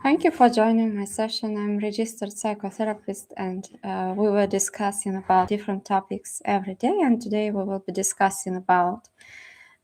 Thank you for joining my session. I'm registered psychotherapist, and we were discussing about different topics every day. And today we will be discussing about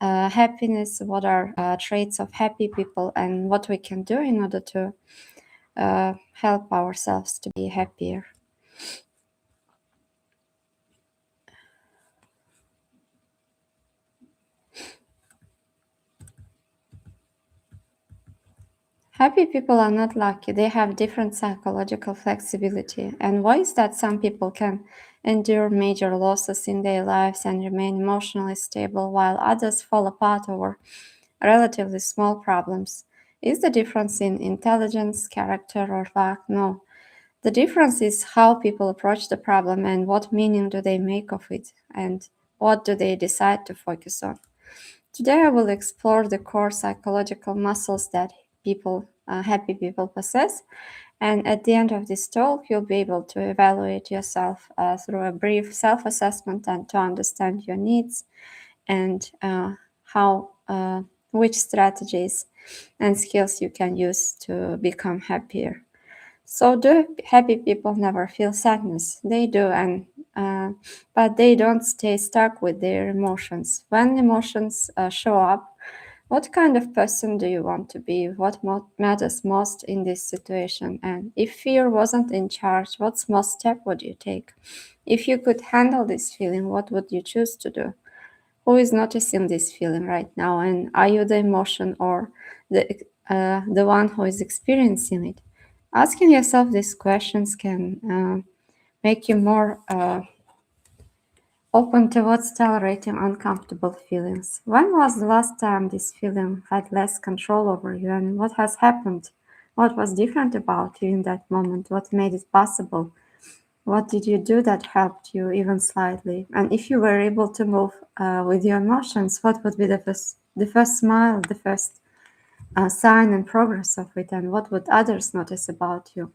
happiness, what are traits of happy people, and what we can do in order to help ourselves to be happier. Happy people are not lucky. They have different psychological flexibility. And why is that some people can endure major losses in their lives and remain emotionally stable while others fall apart over relatively small problems? Is the difference in intelligence, character, or luck? No. The difference is how people approach the problem and what meaning do they make of it and what do they decide to focus on. Today I will explore the core psychological muscles that happy people possess, and at the end of this talk, you'll be able to evaluate yourself through a brief self-assessment and to understand your needs and which strategies and skills you can use to become happier. So, do happy people never feel sadness? They do, but they don't stay stuck with their emotions. When emotions show up, what kind of person do you want to be? What matters most in this situation? And if fear wasn't in charge, what small step would you take? If you could handle this feeling, what would you choose to do? Who is noticing this feeling right now? And are you the emotion or the one who is experiencing it? Asking yourself these questions can make you more open towards tolerating uncomfortable feelings. When was the last time this feeling had less control over you, and what has happened? What was different about you in that moment? What made it possible? What did you do that helped you even slightly? And if you were able to move with your emotions, what would be the first smile, the first sign and progress of it, and what would others notice about you?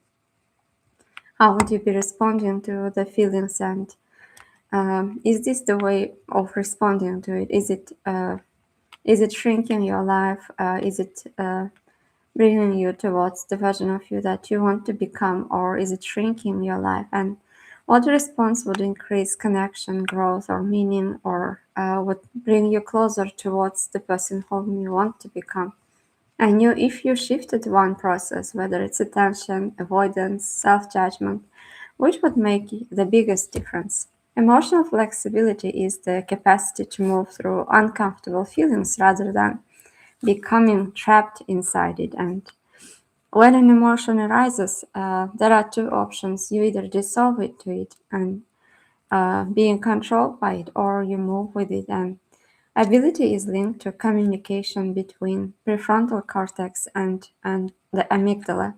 How would you be responding to the feelings, and is this the way of responding to it? Is it shrinking your life? Is it bringing you towards the version of you that you want to become, or is it shrinking your life? And what response would increase connection, growth, or meaning, or would bring you closer towards the person whom you want to become? And if you shifted one process, whether it's attention, avoidance, self-judgment, which would make the biggest difference? Emotional flexibility is the capacity to move through uncomfortable feelings rather than becoming trapped inside it. And when an emotion arises, there are two options. You either dissolve it to it and being controlled by it, or you move with it. And ability is linked to communication between prefrontal cortex and the amygdala.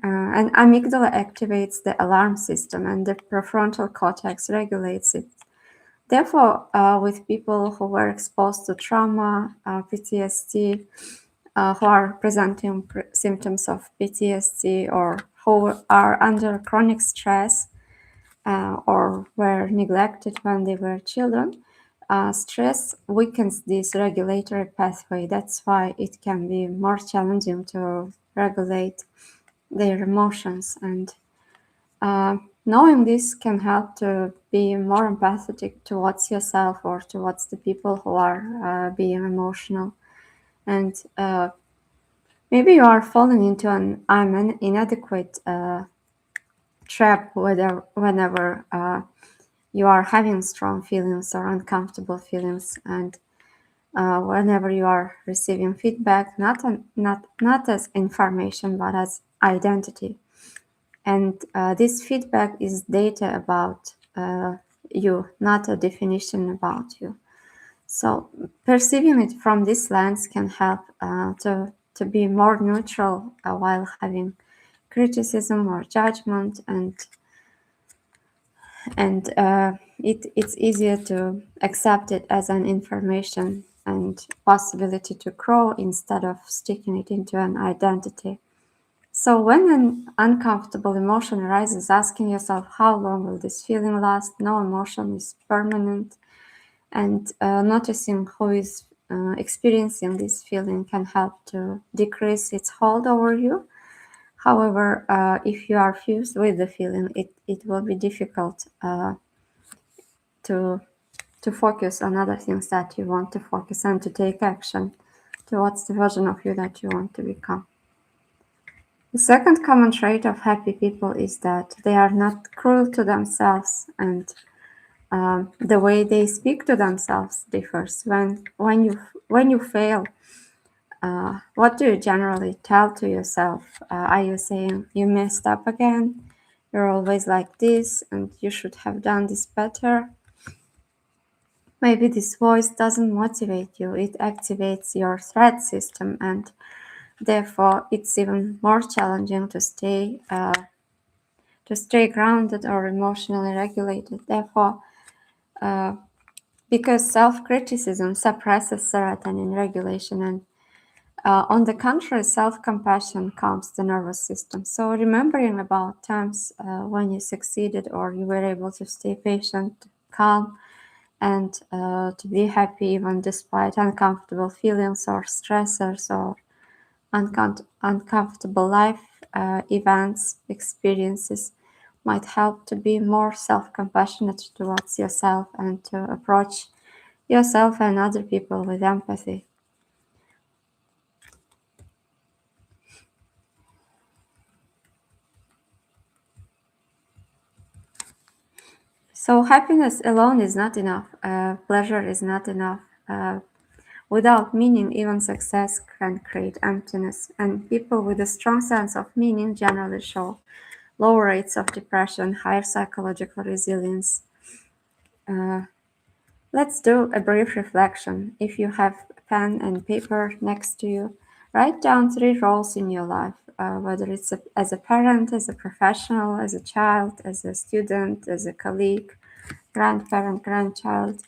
And amygdala activates the alarm system, and the prefrontal cortex regulates it. Therefore, with people who were exposed to trauma, PTSD, who are presenting symptoms of PTSD, or who are under chronic stress, or were neglected when they were children, stress weakens this regulatory pathway. That's why it can be more challenging to regulate their emotions. And knowing this can help to be more empathetic towards yourself or towards the people who are being emotional. And maybe you are falling into an I'm inadequate trap whenever you are having strong feelings or uncomfortable feelings, and whenever you are receiving feedback, not as information but as identity. And this feedback is data about you, not a definition about you. So perceiving it from this lens can help to be more neutral while having criticism or judgment, and it's easier to accept it as an information and possibility to grow instead of sticking it into an identity. So when an uncomfortable emotion arises, asking yourself, how long will this feeling last? No emotion is permanent. And noticing who is experiencing this feeling can help to decrease its hold over you. However, if you are fused with the feeling, it will be difficult to focus on other things that you want to focus and to take action towards the version of you that you want to become. The second common trait of happy people is that they are not cruel to themselves, and the way they speak to themselves differs. When you fail, what do you generally tell to yourself? Are you saying you messed up again? You're always like this, and you should have done this better. Maybe this voice doesn't motivate you, it activates your threat system, and therefore it's even more challenging to stay grounded or emotionally regulated. Therefore, because self-criticism suppresses serotonin regulation, and on the contrary, self-compassion calms the nervous system. So remembering about times when you succeeded or you were able to stay patient, calm, and to be happy even despite uncomfortable feelings or stressors or uncomfortable life events, experiences, might help to be more self-compassionate towards yourself and to approach yourself and other people with empathy. So happiness alone is not enough. Pleasure is not enough. Without meaning, even success can create emptiness. And people with a strong sense of meaning generally show lower rates of depression, higher psychological resilience. Uh, let's do a brief reflection. If you have a pen and paper next to you, write down 3 roles in your life, whether it's as a parent, as a professional, as a child, as a student, as a colleague, grandparent, grandchild,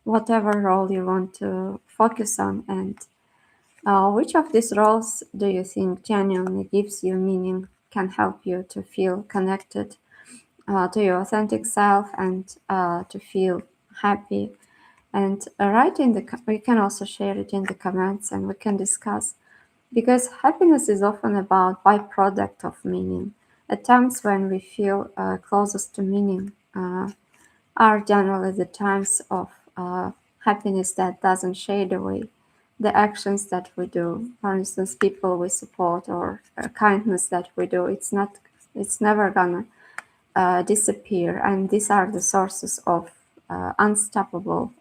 whatever role you want to focus on. And which of these roles do you think genuinely gives you meaning, can help you to feel connected to your authentic self and to feel happy? And write in we can also share it in the comments and we can discuss, because happiness is often about byproduct of meaning. At times when we feel closest to meaning are generally the times of happiness that doesn't shade away. The actions that we do, for instance, people we support or kindness that we do, it's never gonna disappear. And these are the sources of unstoppable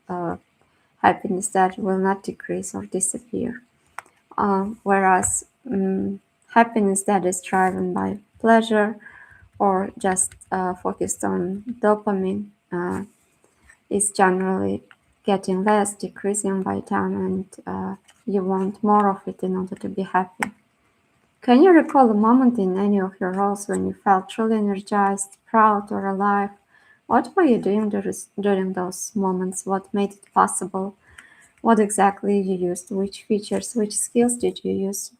happiness that will not decrease or disappear. Whereas happiness that is driven by pleasure or just focused on dopamine is generally getting less, decreasing by time, and you want more of it in order to be happy. Can you recall a moment in any of your roles when you felt truly energized, proud, or alive? What were you doing during those moments? What made it possible? What exactly you used? Which features, which skills did you use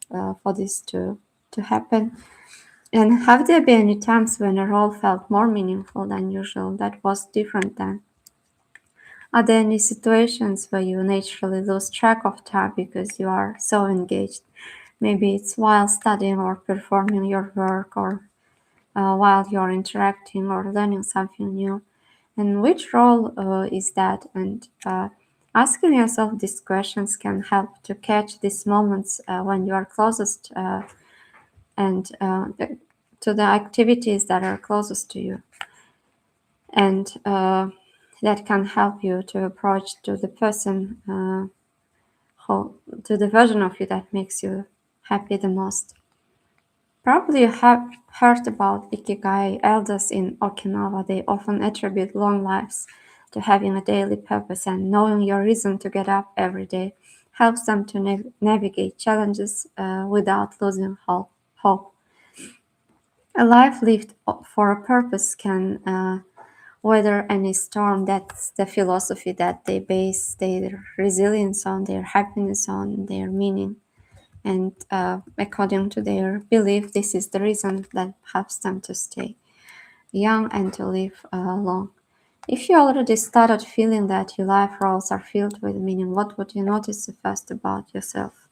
for this to happen? And have there been any times when a role felt more meaningful than usual, that was different than? Are there any situations where you naturally lose track of time because you are so engaged? Maybe it's while studying or performing your work, or while you're interacting or learning something new. And which role is that? And asking yourself these questions can help to catch these moments when you are closest and to the activities that are closest to you. And that can help you to approach to the person to the version of you that makes you happy the most. Probably you have heard about Ikigai. Elders in Okinawa, they often attribute long lives to having a daily purpose, and knowing your reason to get up every day helps them to navigate challenges without losing hope. A life lived for a purpose can weather any storm. That's the philosophy that they base their resilience on, their happiness on, their meaning. And according to their belief, this is the reason that helps them to stay young and to live long. If you already started feeling that your life roles are filled with meaning, what would you notice the first about yourself?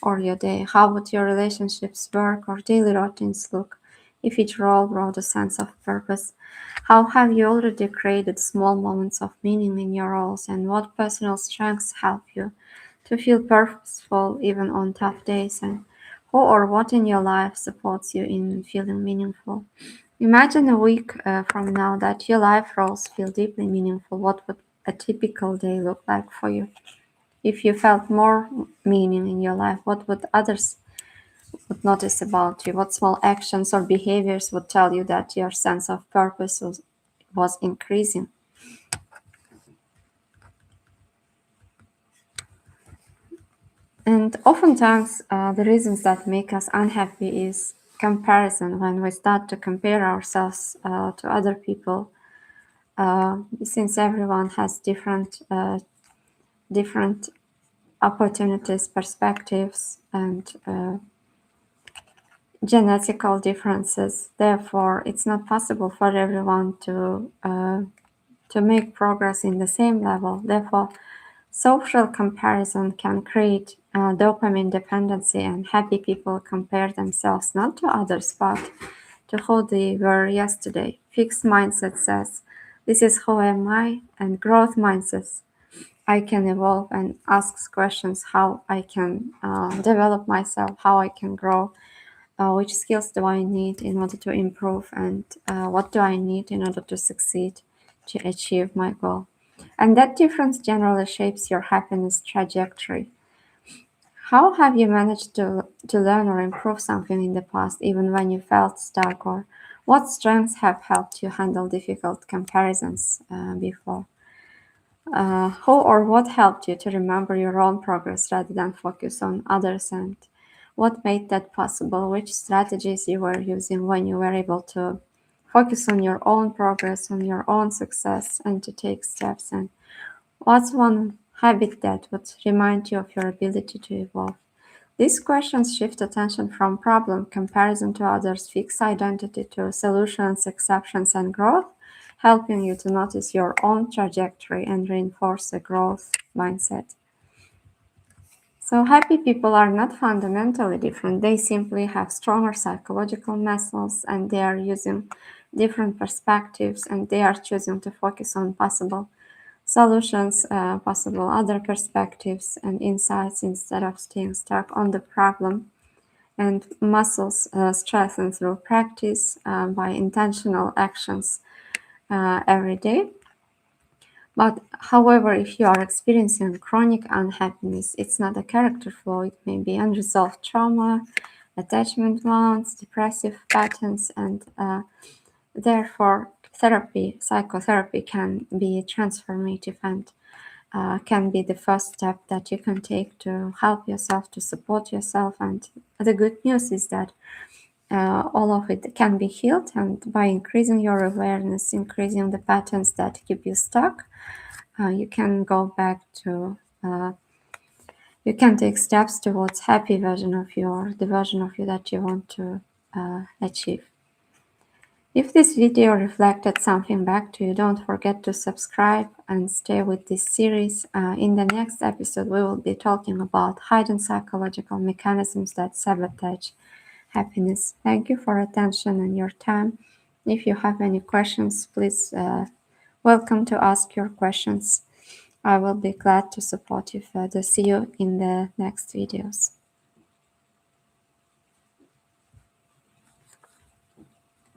or your day? How would your relationships, work, or daily routines look if each role brought a sense of purpose? How have you already created small moments of meaning in your roles, and what personal strengths help you to feel purposeful even on tough days? And who or what in your life supports you in feeling meaningful? Imagine a week from now that your life roles feel deeply meaningful. What would a typical day look like for you? If you felt more meaning in your life, what would others would notice about you? What small actions or behaviors would tell you that your sense of purpose was increasing? And oftentimes, the reasons that make us unhappy is comparison. When we start to compare ourselves to other people, since everyone has different opportunities, perspectives, and genetical differences. Therefore, it's not possible for everyone to make progress in the same level. Therefore, social comparison can create dopamine dependency, and happy people compare themselves not to others but to who they were yesterday. Fixed mindset says, "This is who am I," and growth mindset, "I can evolve," and asks questions how I can develop myself, how I can grow, which skills do I need in order to improve, and what do I need in order to succeed to achieve my goal. And that difference generally shapes your happiness trajectory. How have you managed to learn or improve something in the past, even when you felt stuck? Or what strengths have helped you handle difficult comparisons before? Who or what helped you to remember your own progress rather than focus on others? And what made that possible? Which strategies you were using when you were able to focus on your own progress, on your own success, and to take steps? And what's one habit that would remind you of your ability to evolve? These questions shift attention from problem comparison to others, fixed identity to solutions, exceptions, and growth, helping you to notice your own trajectory and reinforce a growth mindset. So, happy people are not fundamentally different. They simply have stronger psychological muscles, and they are using different perspectives, and they are choosing to focus on possible solutions, possible other perspectives and insights instead of staying stuck on the problem. And muscles strengthen through practice by intentional actions every day. But however, if you are experiencing chronic unhappiness, it's not a character flaw, it may be unresolved trauma, attachment wounds, depressive patterns, and therefore therapy, psychotherapy can be transformative and can be the first step that you can take to help yourself, to support yourself. And the good news is that all of it can be healed, and by increasing your awareness, increasing the patterns that keep you stuck, you can go back to you can take steps towards happy version of you, or the version of you that you want to achieve. If this video reflected something back to you, don't forget to subscribe and stay with this series. In the next episode, we will be talking about hidden psychological mechanisms that sabotage happiness. Thank you for attention and your time. If you have any questions, please welcome to ask your questions. I will be glad to support you further. See you in the next videos.